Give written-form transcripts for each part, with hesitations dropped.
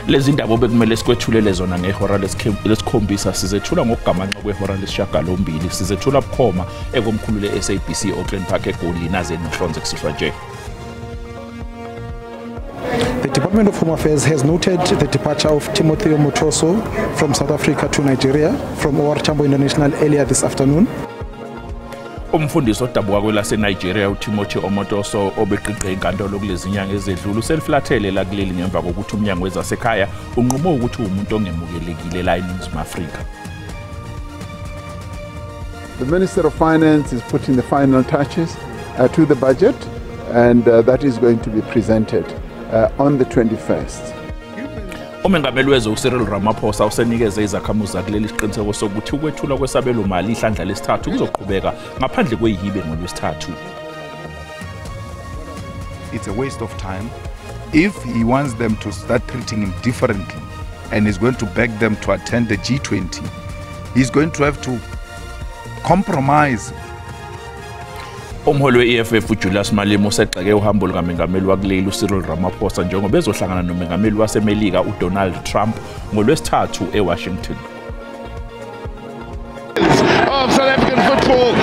Lezi ndaba bekumele sikwethulele zona ngehora lesikhombisa sizethula ngokugamanxa kwehora lesishiyagalombili sizethula bukhoma ekomkhulu le-SABC Auckland Park eGoli naze nohlonze kusihlwa nje. The Department of Home Affairs has noted the departure of Timothy Omotoso from South Africa to Nigeria from OR Tambo International earlier this afternoon. Umfundisi odabuka kwelaseNigeria uTimothy Omotoso obeqiqe inkantolo kulezi nyanga ezedlule useliflathele la kuleli ngemva kokuthi umnyango wezasekhaya unqume ukuthi umuntu ongemukelekile la eNingizimu Afrika. The Minister of Finance is putting the final touches to the budget, and that is going to be presented on the 21st. Umengameli wezwe uCyril Ramaphosa usenikeze izakhamuzi zakuleli siqiniseko sokuthi ukwethula kwesabelo mali ihlandla lesithathu kuzoqhubeka ngaphandle kweyihibe ngolwesithathu. It's a waste of time. If he wants them to start treating him differently and is going to beg them to attend the G20, he's going to have to compromise. Umholi we-EFF uJulius Malema usegxeke uhambo lukaMengameli wakuleli uCyril Ramaphosa njengoba ezohlangana noMengameli waseMelika uDonald Trump ngolwesithathu eWashington. Of South African football,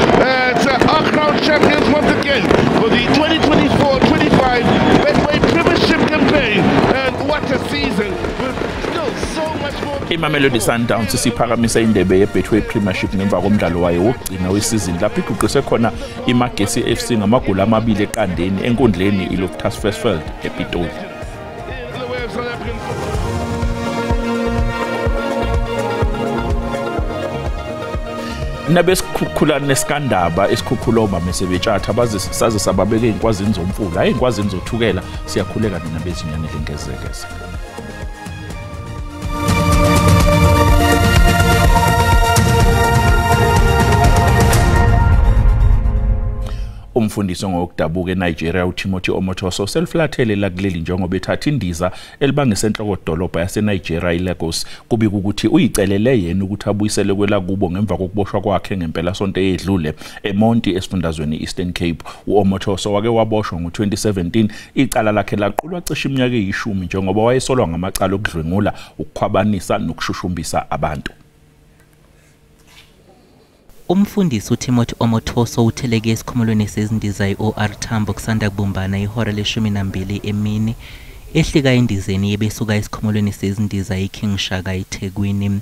it's our crown champions once again for the 2024-25 Betway Premiership campaign, and what a season with still so much more. Imamelodi Sundowns isiphakamise indebe yeBetway Premiership ngemva komdlalo wayo wokugcina wesizini lapho iguqise khona iMagesi FC ngamagoli 2 eqandeni enkundleni iLoftus Versfeld ePitoli. Nabesikhukhulana nesikandaba esikhukhuloba mesebetshatha bazisaze sababeke inkwazini zomfula einkwazini zothukela siyakhuleka nabezinyane lengezekeze. Umfundisi ngokudabuka eNigeria uTimothy Omotoso seliflathele la kuleli njengoba ethatha indiza elibangise enhloko dolobha yaseNigeria iLagos kubika ukuthi uyicelele yena ukuthi abuyisele kwela kubo ngemva kokuboshwa kwakhe ngempela sonto eyedlule eMonti esifundazweni Eastern Cape. uOmotoso wake waboshwa ngo-2017 icala lakhe laqulwa cishe iminyaka eyishumi njengoba wayesolwa ngamacala okudlwengula ukukhwabanisa nokushushumbisa abantu. Umfundisi uTimothy Omotoso utheleke esikhumulweni sezindiza iOR Tambo kusanda kubumbana ihora le-12 emini ehlika endizeni yebesuka esikhumulweni sezindiza iKing Shaka eThekwini.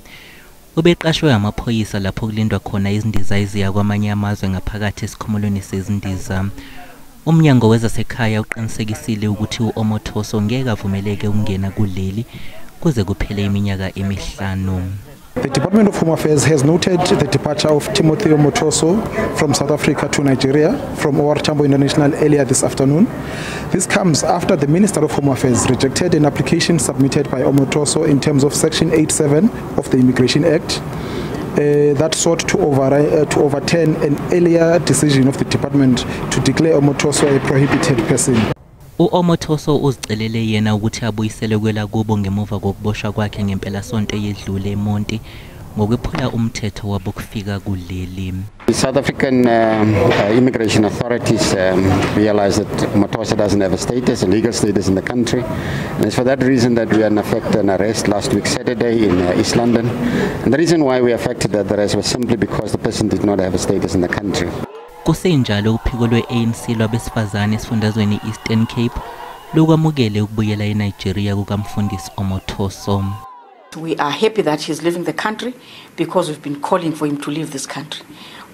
Ubeqashwe amaphoyisa lapho kulindwa khona izindiza eziya kwamanye amazwe ngaphakathi esikhumulweni sezindiza. Umnyango wezasekhaya uqinisekisile ukuthi uOmotoso ngeke avumeleke ukungena kuleli kuze kuphele iminyaka emihlanu. The Department of Home Affairs has noted the departure of Timothy Omotoso from South Africa to Nigeria from OR Tambo International earlier this afternoon. This comes after the Minister of Home Affairs rejected an application submitted by Omotoso in terms of Section 87 of the Immigration Act that sought to overturn an earlier decision of the department to declare Omotoso a prohibited person. uOmotoso uzicelele yena ukuthi abuyisele kwela kubo ngemuva kokuboshwa kwakhe ngempela sonto eyedlule eMonti ngokwephula umthetho wabo kufika kuleli. The South African immigration authorities realized that Omotoso doesn't have a legal status in the country, and it's for that reason that we are in effect an arrest last week Saturday in East London. And the reason why we affected that arrest was simply because the person did not have a status in the country. Kusenjalo uphiko lwe-ANC lwabesifazane esifundazweni Eastern Cape lukwamukele ukubuyela eNigeria kukamfundisi Omotoso. We are happy that he's leaving the country because we've been calling for him to leave this country.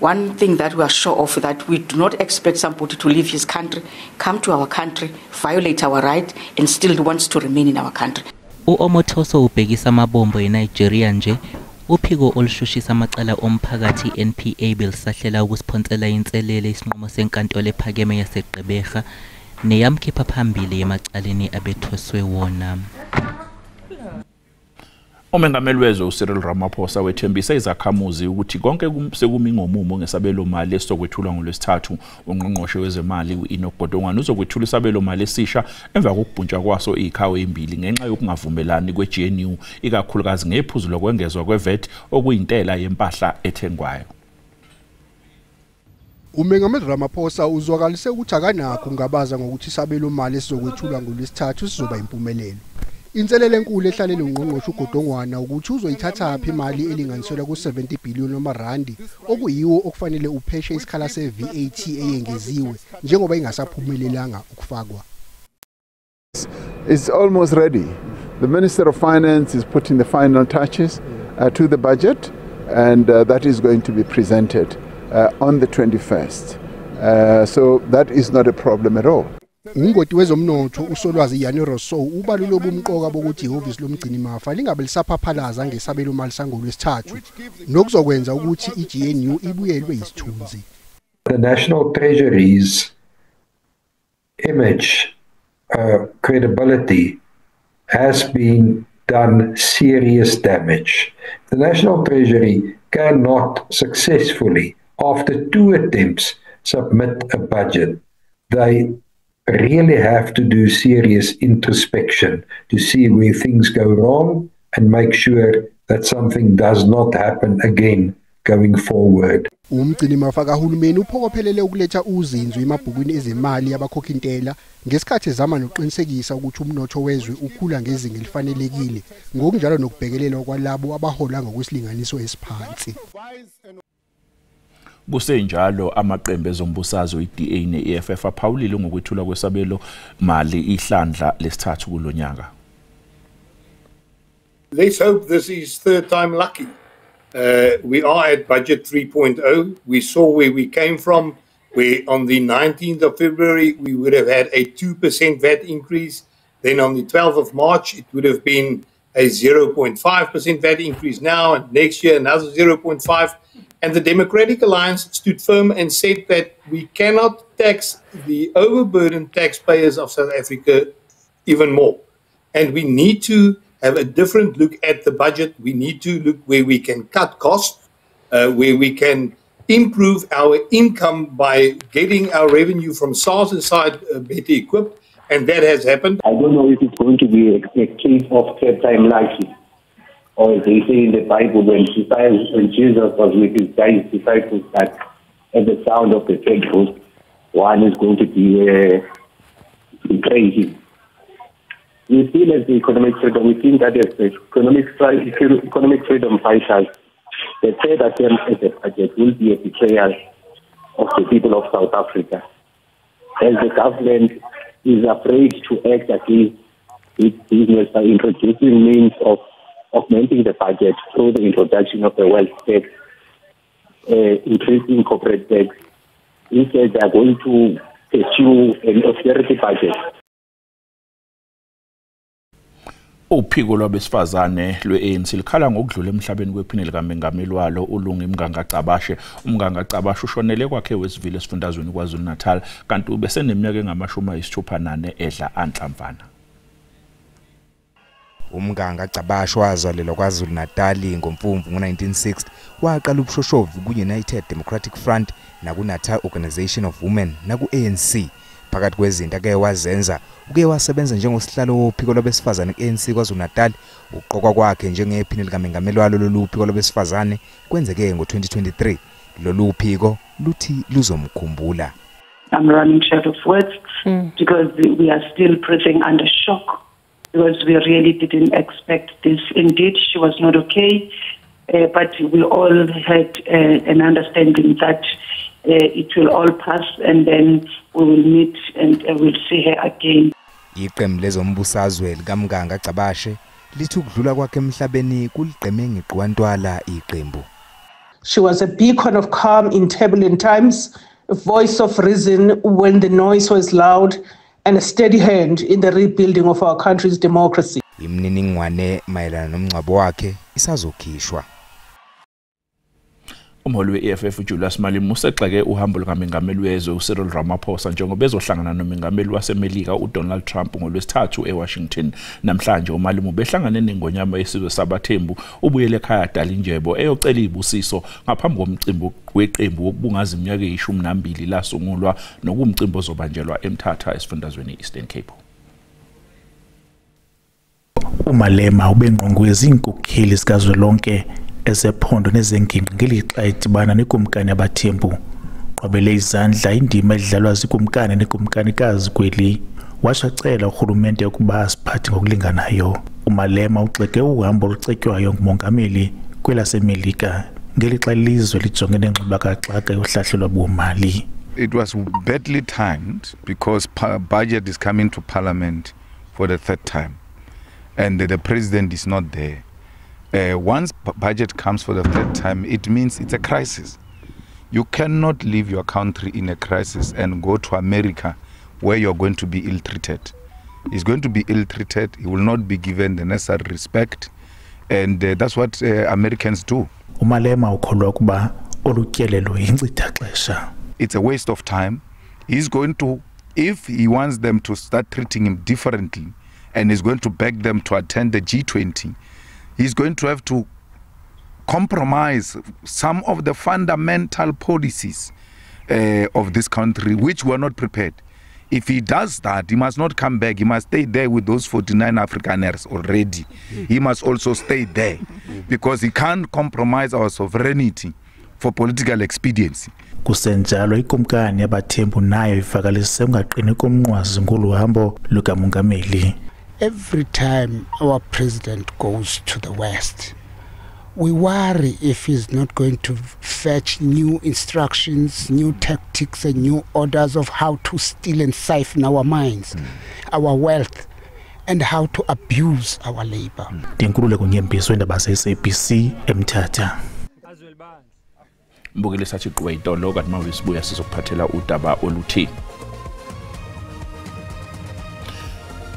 One thing that we are sure of that we do not expect somebody to leave his country, come to our country, violate our right and still wants to remain in our country. uOmotoso ubhekisa amabombo eNigeria nje. Uphiko olushushisa amacala omphakathi NPA belisahlela ukusiphonsela inselele isinqumo senkantolo ephakeme yaseGqeberha neyamkhipha phambili emacaleni abethweswe wona. Umengameli wezwe uCyril Ramaphosa wethembise izakhamuzi ukuthi konke sekumi ngomumo ngesabelo mali esizokwethulwa ngolwesithathu. Ungqongqoshe wezemali uEnoch Godongwana uzokwethula isabelo mali esisha emva kokubhuntsha kwaso ikhawe embili ngenxa yokungavumelani kweGNU ikakhulukazi ngephuzu lokwengezwa kweVAT okuyintela yempahla ethengwayo. Umengameli Ramaphosa uzwakalise ukuthi akanakho ngabaza ngokuthi isabelo mali esizokwethulwa ngolwesithathu sizoba impumelelo. Inselele enkulu ehlalele ungqongqoshe uGodongwana ukuthi uzoyithatha phi imali elinganiselwa ku-70 billion randi okuyiwo okufanele upheshe isikhala se-VAT eyengeziwe njengoba ingasaphumelelanga ukufakwa. It's almost ready. The Minister of Finance is putting the final touches to the budget, and that is going to be presented on the 21st. So that is not a problem at all. Ungoti wezomnotho uSolwazi Yani Rousseau ubalule ubumqoka bokuthi ihhovisi lomgcini mafa lingabe lisaphaphalaza ngesabelo mali sangolwesithathu nokuzokwenza ukuthi iGNU ibuyelwe isithunzi. The National Treasury's image, credibility has been done serious damage. The National Treasury cannot successfully, after 2 attempts, submit a budget. They really have to do serious introspection to see where things go wrong and make sure that something does not happen again going forward. Umgcini mafa kahulumeni uphokophelele ukuletha uzinzo emabhukweni ezemali yabakhokhintela ngesikhathi ezama nokuqinisekisa ukuthi umnotho wezwe ukhula ngezinga elifanelekile ngokunjalo nokubhekelelwa kwalabo abahola ngokwesilinganiso esiphansi. Kusenjalo amaqembu ezombusazwe iDA neEFF aphawulile ngokwethula kwesabelo mali ihlandla lesithathu kulonyaka. Let's hope this is third time lucky. We are at budget 3.0. We saw where we came from, where on the 19th of February we would have had a 2% VAT increase. Then on the 12th of March it would have been a 0.5% VAT increase now, and next year another 0.5%. And the Democratic Alliance stood firm and said that we cannot tax the overburdened taxpayers of South Africa even more. And we need to have a different look at the budget. We need to look where we can cut costs, where we can improve our income by getting our revenue from SARS side better equipped. And that has happened. I don't know if it's going to be a case of third time lucky. Or they say in the Bible, when Jesus was with his disciples, that at the sound of the third trumpet, one is going to be betray him. We feel as the economic freedom, we think that as the economic freedom fighters, the third attempt at the budget will be a betrayal of the people of South Africa. As the government is afraid to act against its business by introducing means of augmenting the budget through the introduction of the wealth tax, increasing corporate tax. Instead, they are going to pursue an austerity budget. Uphiko lwabesifazane lwe-ANC likhala ngokudlula emhlabeni kwephini likaMengameli walo uLungi Mnganga Cabashe. uMnganga Cabashe ushonele kwakhe wesivile esifundazweni KwaZulu-Natal kanti ubeseneminyaka engama-64 edla anhlamvana. uMnganga Cabashe wazalelwa KwaZulu-Natal ngoMfumfu ngo-1960 waqala ubushoshovu ku-United Democratic Front naku-Natal Organization of Women naku-ANC. Phakathi kwezinto ake wazenza uke wasebenza njengosihlalo wophiko lwabesifazane ku-ANC KwaZulu-Natal. Uqokwa kwakhe njengephini likaMengameli walo lolu phiko lwabesifazane kwenzeke ngo-2023. Lolu phiko luthi luzomkhumbula. I'm running short of words because we are still breathing under shock because we really didn't expect this. Indeed, she was not okay, but we all had an understanding that it will all pass and then we will meet and we'll see her again. Iqembu lezombusazwe likaMnganga Cabashe lithi ukudlula kwakhe emhlabeni kuligqeme ngeqwantwala iqembu. She was a beacon of calm in turbulent times, a voice of reason when the noise was loud, and a steady hand in the rebuilding of our country's democracy. Imininingwane mayelana nomngcwabo wakhe isazokhishwa. Umholi we-EFF Julius Malema usexeke uhambo lukaMengameli wezwe uCyril Ramaphosa njengoba bezohlangana noMengameli waseMelika uDonald Trump ngolwesithathu eWashington. Namhlanje uMalema behlangane nengonyama yesizwe sabathembu ubuyele ekhaya Dalindyebo eyocela ibusiso ngaphambi komcimbi weqembu wokubungaza iminyaka e12 lasungulwa nokumcimbi ozobanjelwa eMthatha esifundazweni Eastern Cape. uMalema ubengqongwezi inkokheli sikazwelonke ezephondo nezengingqi ngelixa edibana nekumkani abathembu. Qabele izandla indima edlalwa zikumkani nekumkanikazi kweli. washacela uhulumende ukuba asiphathe ngokulinganayo. uMalema ugxeke uhambo olucetywayo ngumongameli kwelaseMelika ngelixa ilizwe lijongene nengxubakaxaka yohlahlo lwabomali. It was badly timed because budget is coming to parliament for the third time and the president is not there. Once budget comes for the third time, it means it's a crisis. You cannot leave your country in a crisis and go to America where you're going to be ill-treated. He's going to be ill-treated, he will not be given the necessary respect, and that's what Americans do. uMalema ukholwa ukuba olutyelelo yinkcitha xesha. It's a waste of time. He's going to, if he wants them to start treating him differently and is going to beg them to attend the G20, he's going to have to compromise some of the fundamental policies of this country, which were not prepared. If he does that, he must not come back. He must stay there with those 49 Afrikaners already. He must also stay there because he can't compromise our sovereignty for political expediency. Kusenjalo ikumkani yabathembu nayo ivakalise ungaqini komnqwazi ngolu hambo lukamongameli. Every time our president goes to the West, we worry if he's not going to fetch new instructions, new tactics and new orders of how to steal and siphon our minds, our wealth, and how to abuse our labor. Ndinkululo kunyembiso indaba ze-SABC eMthatha. Mbukile sathi qweyito lo kanti mawisibuya sizokuphathela udaba oluthi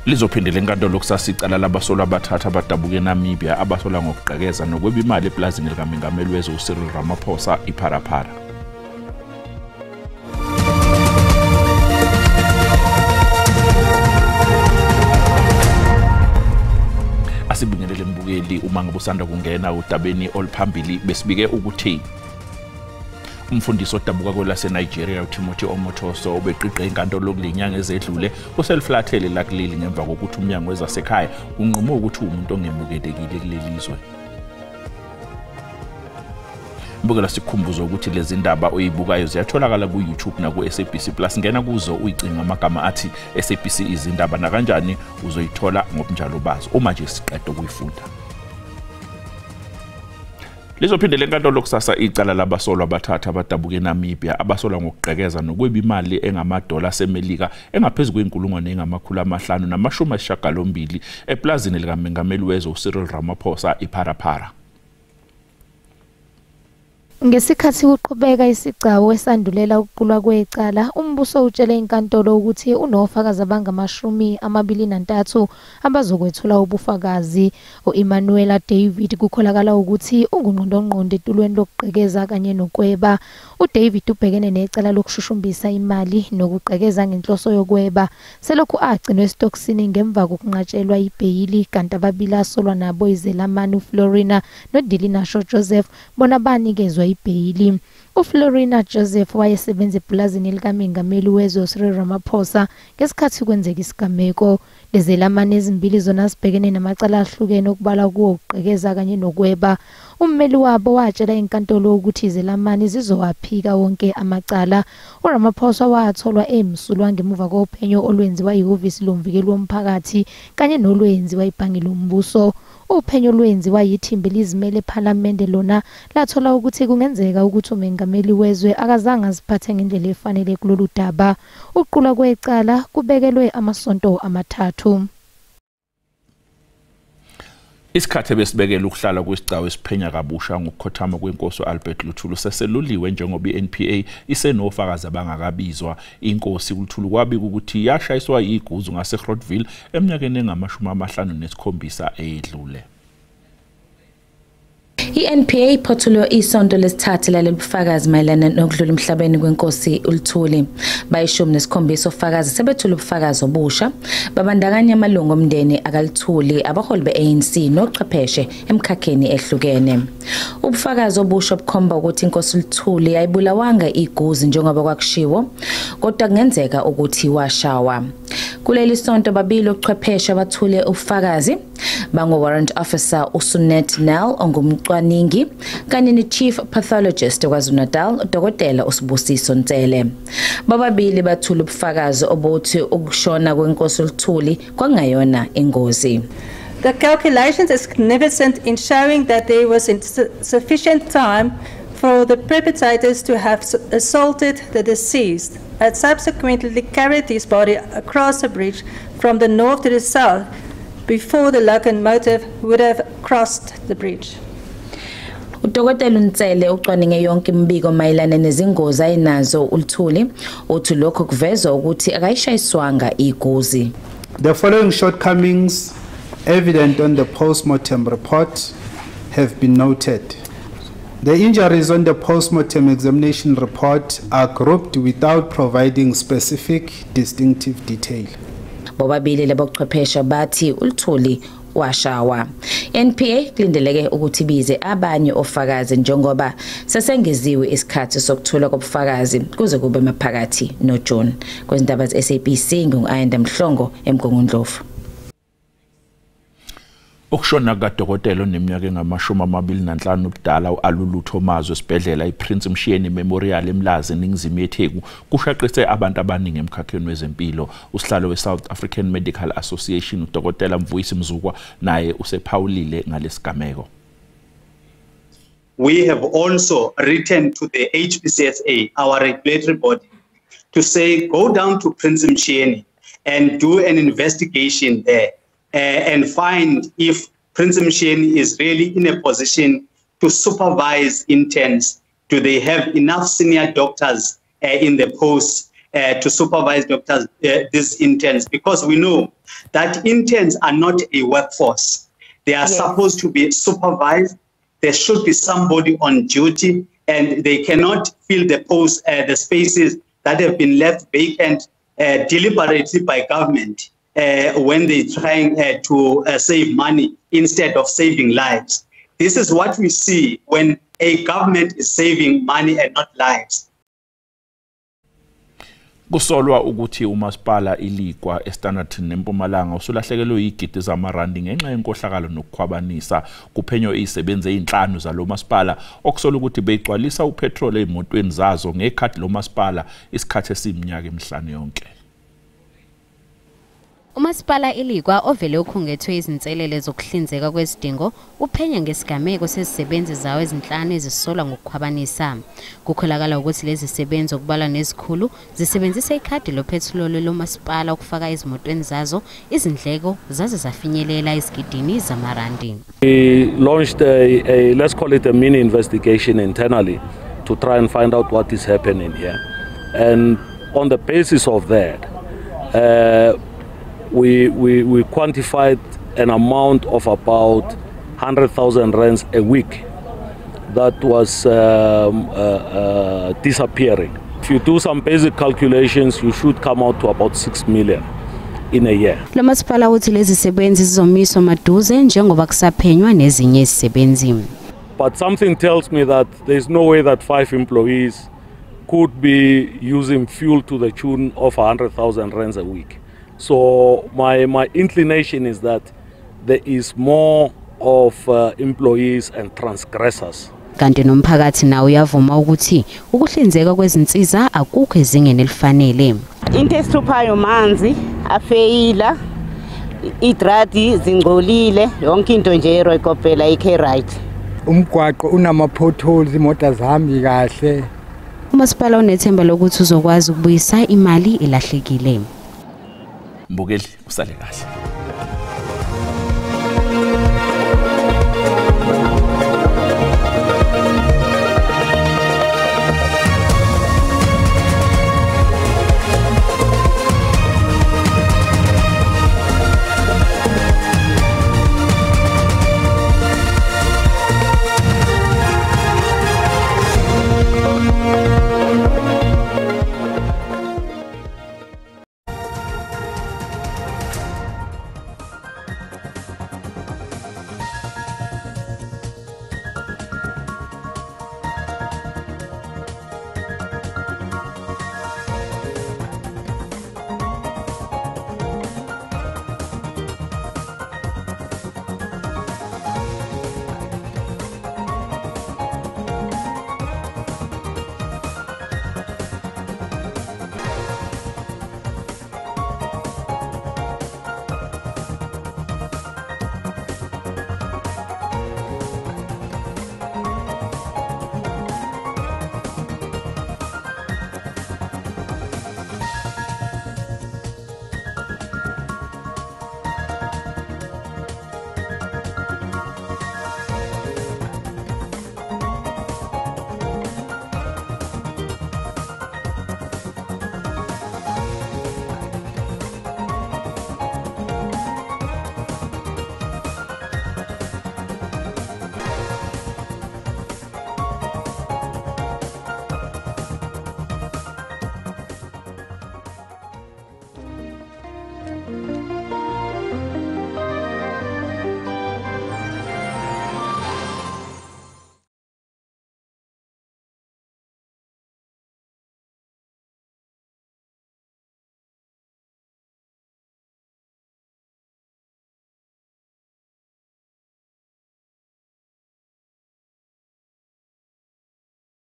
lizophindela enkantolo kusasicala labasolwa abathatha abadabuke eNamibia abasola ngokugqekeza nokweba imali eplazini likaMengameli wezwe uCyril Ramaphosa iPharaphara. Asibingelele mbukeli uma ngibusanda kungena udabeni oluphambili besibike ukuthi umfundisi odabuka kwelaseNigeria uTimothy Omotoso obeqiqe inkantolo lokulinyanga ezedlule useliflathele lakuleli ngemva kokuthi umnyango wezasekhaya unqume ukuthi umuntu ongemukelekile kulelizwe. Mbukela sikhumbuzo ukuthi lezi ndaba oyibukayo ziyatholakala ku YouTube na ku SABC Plus. Ngena kuzo uyicinga amagama athi SABC izindaba na kanjani uzoyithola ngobunjalo bazo uma nje siqedwe ukuyifunda. Lizophindela enkantolo kusasa icala labasolwa abathatha abadabuke eNamibia abasolwa ngokugqekeza nokweba imali engamadola aseMelika engaphezulu kwenkulungwane engama-580 eplazini likaMengameli wezwe uCyril Ramaphosa iPharaphara. Ngesikhathi kuqhubeka isigcawu esandulela ukuqulwa kwecala, umbuso utshele inkantolo ukuthi unofakazi abangama-23 abazokwethula ubufakazi. uEmmanuela David kukholakala ukuthi ungungqondongqondo etulweni lokugqekeza kanye nokweba. uDavid ubhekene necala lokushushumbisa imali nokugqekeza ngenhloso yokweba. Selokhu agcinwe esitokisini ngemva kokunqatshelwa ibheyili, kanti ababili asolwa nabo izelamani uFlorina noDilina Shaw Joseph bona banikezwa ibheyili. uFlorina Joseph wayesebenza eplazini likaMengameli wezwe uCyril Ramaphosa ngesikhathi kwenzeka isigameko. Lezelamani ezimbili zona zibhekene namacala ahlukene okubala kuwo ukugqekeza kanye nokweba. Ummeli wabo watshela inkantolo ukuthi izelamani zizowaphika wonke amacala. uRamaphosa watholwa emsulwa ngemuva kophenyo olwenziwa yihhovisi lomvikeli womphakathi kanye nolwenziwa ibhange lombuso. Uphenyo lwenziwa yithimba elizimele ePhalamende lona lathola ukuthi kungenzeka ukuthi uMengameli wezwe akazange aziphathe ngendlela efanele kulolu daba. Uqulwa kwecala kubekelwe amasonto amathathu. Isikhathi besibekela ukuhlala kwesigcawu esiphenya kabusha ngokukhothama kwenkosi uAlbert Luthulu seseluliwe njengoba iNPA isenofakazi abangakabizwa. Inkosi uLuthulu kwabika ukuthi yashayiswa yiguzu ngaseGrotville eminyakeni engama-57 eyedlule. iNPA iphothulwe isonto lesithathu lalebufakazi mayelana nokudlula emhlabeni kwenkosi uLuthuli. Ba-17 ofakazi sebethula ubufakazi obusha babandakanya amalungu omndeni akaLuthuli, abaholi be-ANC nochwepheshe emkhakheni ehlukene. Ubufakazi obusha bukhomba ukuthi inkosi uLuthuli ayibulawanga iguzi njengoba kwakushiwo, kodwa kungenzeka ukuthi washawa. Kuleli sonto babili ochwepheshe bathule ubufakazi Bango-warrant officer uSunet Nel ongumcwaningi kanye ne-chief pathologist KwaZulu-Natal Dr. Usibusiso Ntsele. Bobabili bathula ubufakazi obuthi ukushona kwenkosi uLuthuli kwangayona ingozi. The calculations are significant in showing that there was sufficient time for the perpetrators to have assaulted the deceased and subsequently carried his body across the bridge from the north to the south before the locomotive would have crossed the bridge. Dr. Ntsele ucwaninge yonke imbiko mayelana nezingozi ayinazo uLuthuli uthi lokho kuvezwa ukuthi akayishayiswanga igozi. The following shortcomings evident on the post-mortem report have been noted. The injuries on the post-mortem examination report are grouped without providing specific distinctive detail. Bobabili labochwephesha bathi uLuthuli washawa. NPA kulindeleke ukuthi bize abanye ofakazi njengoba sesengeziwe isikhathi sokuthula kobufakazi kuze kube maphakathi noJohn. Kwezindaba ze-SABC ngingu-Ayanda Mhlongo eMgungundlovu. Ukushona kaDokotela oneminyaka engama-25 ubudala uAlulutho Mazwe esibhedlela iPrince Mshiyeni Memorial eMlazi eNingizimu yeTheku kushaqise abantu abaningi emkhakheni wezempilo. Usihlalo weSouth African Medical Association uDokotela Mvuyisi Mzukwa naye usephawulile ngalesigameko. We have also written to the HPCSA, our regulatory body, to say go down to Prince Mshiyeni and do an investigation there. And find if Prince Mshiyeni is really in a position to supervise interns. Do they have enough senior doctors in the post to supervise doctors, these interns? Because we know that interns are not a workforce. They are supposed to be supervised. There should be somebody on duty, and they cannot fill the posts, the spaces that have been left vacant deliberately by government. When they're trying to save money instead of saving lives. This is what we see when a government is saving money and not lives. Kusolwa ukuthi uMasipala iLikwa eStannerton neMpumalanga usulahlekelwe igidi zamarandi ngenxa yenkohlakalo nokukhwabanisa kuphenyo izisebenzi ezinhlanu zalo masipala okusola ukuthi beyigcwalisa upetrol emotweni zazo ngekhadi lo masipala isikhathi esiminyaka emihlanu yonke. uMasipala iLikwa ovele ukhungethwe izinselele zokuhlinzeka kwezidingo uphenya ngesigameko sezisebenzi zawo ezinhlanu ezisolwa ngokukhwabanisa. Kukholakala ukuthi lezi zisebenzi okubalwa nezikhulu zisebenzisa ikhadi lopetrol loMasipala ukufaka izimotweni zazo izindleko zaze zafinyelela izigidini zamarandi. We launched a let's call it a mini investigation internally to try and find out what is happening here, and on the basis of that we quantified an amount of about 100,000 rands a week that was disappearing. If you do some basic calculations, you should come out to about 6 million in a year. Lo Masipala uthi lezi zisebenzi zizomiswa maduze njengoba kusaphenywa nezinye izisebenzi. But something tells me that there's no way that 5 employees could be using fuel to the tune of 100,000 rands a week. So my inclination is that there is more of employees and transgressors. Kanti nomphakathi nawo uyavuma ukuthi ukuhlinzeka kwezinsiza akukho ezingeni elifanele. Into esithuphayo manzi afeyila idradi zingcolile yonke into nje erekopela ikhe right. Umgwaqo unama potholes imoto azihambi kahle. uMasipala unethemba lokuthi uzokwazi ukubuyisa imali elahlekile. Mbukeli usale kahle.